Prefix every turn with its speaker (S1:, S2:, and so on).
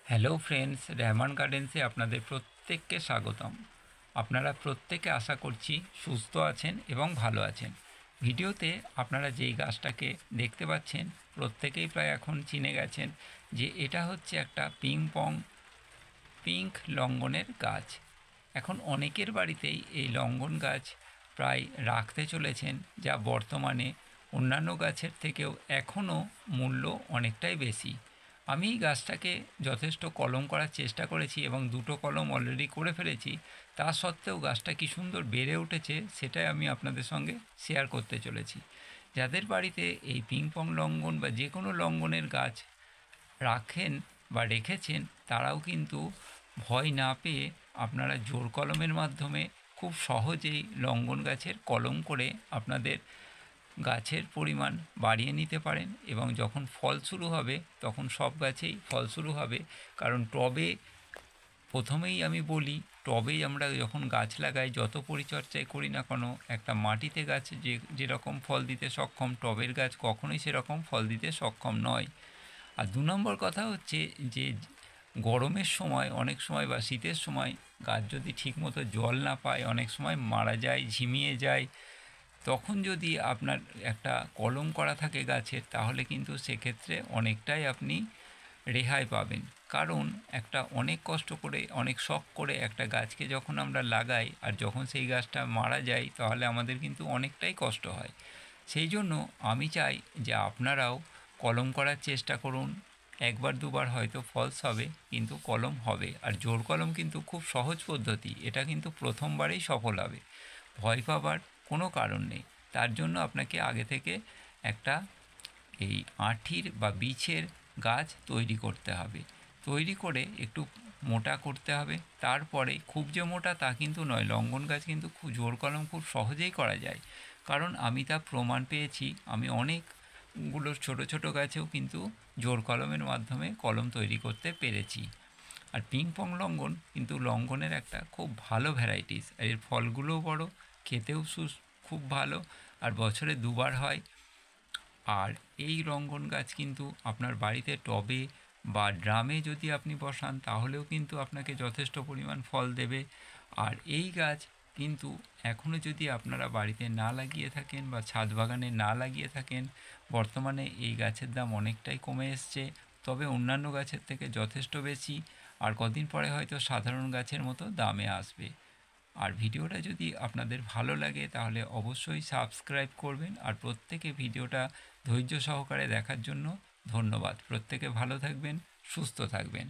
S1: Hello friends, Rehman গার্ডেন্সে আপনাদের প্রত্যেককে স্বাগতম। আপনারা প্রত্যেকে আশা করছি সুস্থ আছেন এবং ভালো আছেন। ভিডিওতে আপনারা যেই গাছটাকে দেখতে পাচ্ছেন প্রত্যেকেই প্রায় এখন চিনে গেছেন যে এটা হচ্ছে একটা পিঙ্ক লঙ্ঘনের গাছ। এখন অনেকের বাড়িতেই এই লঙ্ঘন গাছ প্রায় রাখতে চলেছেন, যা বর্তমানে অন্যান্য গাছের থেকেও এখনও মূল্য অনেকটাই বেশি। আমি এই গাছটাকে যথেষ্ট কলম করার চেষ্টা করেছি এবং দুটো কলম অলরেডি করে ফেলেছি। তা সত্ত্বেও গাছটা কী সুন্দর বেড়ে উঠেছে সেটাই আমি আপনাদের সঙ্গে শেয়ার করতে চলেছি। যাদের বাড়িতে এই পিংপং লঙ্ঘন বা যে কোনো লঙ্ঘনের গাছ রাখেন বা রেখেছেন, তারাও কিন্তু ভয় না পেয়ে আপনারা জোর কলমের মাধ্যমে খুব সহজেই লঙ্ঘন গাছের কলম করে আপনাদের গাছের পরিমাণ বাড়িয়ে নিতে পারেন এবং যখন ফল শুরু হবে তখন সব গাছেই ফল শুরু হবে। কারণ টবে, প্রথমেই আমি বলি, টবেই আমরা যখন গাছ লাগাই যত পরিচর্যাই করি না কেন, একটা মাটিতে গাছ যেরকম ফল দিতে সক্ষম, টবের গাছ কখনোই সেরকম ফল দিতে সক্ষম নয়। আর ২ নম্বর কথা হচ্ছে যে গরমের সময় অনেক সময় বা শীতের সময় গাছ যদি ঠিকমতো জল না পায় অনেক সময় মারা যায়, ঝিমিয়ে যায়। তখন যদি আপনার একটা কলম করা থাকে গাছের, তাহলে কিন্তু সেক্ষেত্রে অনেকটাই আপনি রেহাই পাবেন। কারণ একটা অনেক কষ্ট করে, অনেক শখ করে একটা গাছকে যখন আমরা লাগাই আর যখন সেই গাছটা মারা যায়, তাহলে আমাদের কিন্তু অনেকটাই কষ্ট হয়। সেই জন্য আমি চাই যে আপনারাও কলম করার চেষ্টা করুন। একবার দুবার হয়তো ফলস হবে, কিন্তু কলম হবে। আর জোর কলম কিন্তু খুব সহজ পদ্ধতি, এটা কিন্তু প্রথমবারেই সফল হবে। ভয় পাবার কোনো কারণ নেই। তার জন্য আপনাকে আগে থেকে একটা এই আঁঠির বা বীচের গাছ তৈরি করতে হবে। তৈরি করে একটু মোটা করতে হবে। তারপরে খুব যে মোটা তা কিন্তু নয়, লঙ্ঘন গাছ কিন্তু খুব জোর কলম খুব সহজেই করা যায়। কারণ আমি তা প্রমাণ পেয়েছি। আমি অনেকগুলো ছোট ছোট গাছেও কিন্তু জোর কলমের মাধ্যমে কলম তৈরি করতে পেরেছি। আর পিংপং লঙ্ঘন কিন্তু লঙ্ঘনের একটা খুব ভালো ভ্যারাইটিস। এর ফলগুলোও বড়, খেতেও খুব ভালো, আর বছরে দুবার হয়। আর এই লঙ্ঘন গাছ কিন্তু আপনার বাড়িতে টবে বা ড্রামে যদি আপনি বসান, তাহলেও কিন্তু আপনাকে যথেষ্ট পরিমাণ ফল দেবে। আর এই গাছ কিন্তু এখনও যদি আপনারা বাড়িতে না লাগিয়ে থাকেন বা ছাদ বাগানে না লাগিয়ে থাকেন, বর্তমানে এই গাছের দাম অনেকটাই কমে এসছে, তবে অন্যান্য গাছের থেকে যথেষ্ট বেশি। আর কদিন পরে হয়তো সাধারণ গাছের মতো দামে আসবে। আর ভিডিওটা যদি আপনাদের ভালো লাগে তাহলে অবশ্যই সাবস্ক্রাইব করবেন। আর প্রত্যেকে ভিডিওটা ধৈর্য সহকারে দেখার জন্য ধন্যবাদ। প্রত্যেকে ভালো থাকবেন, সুস্থ থাকবেন।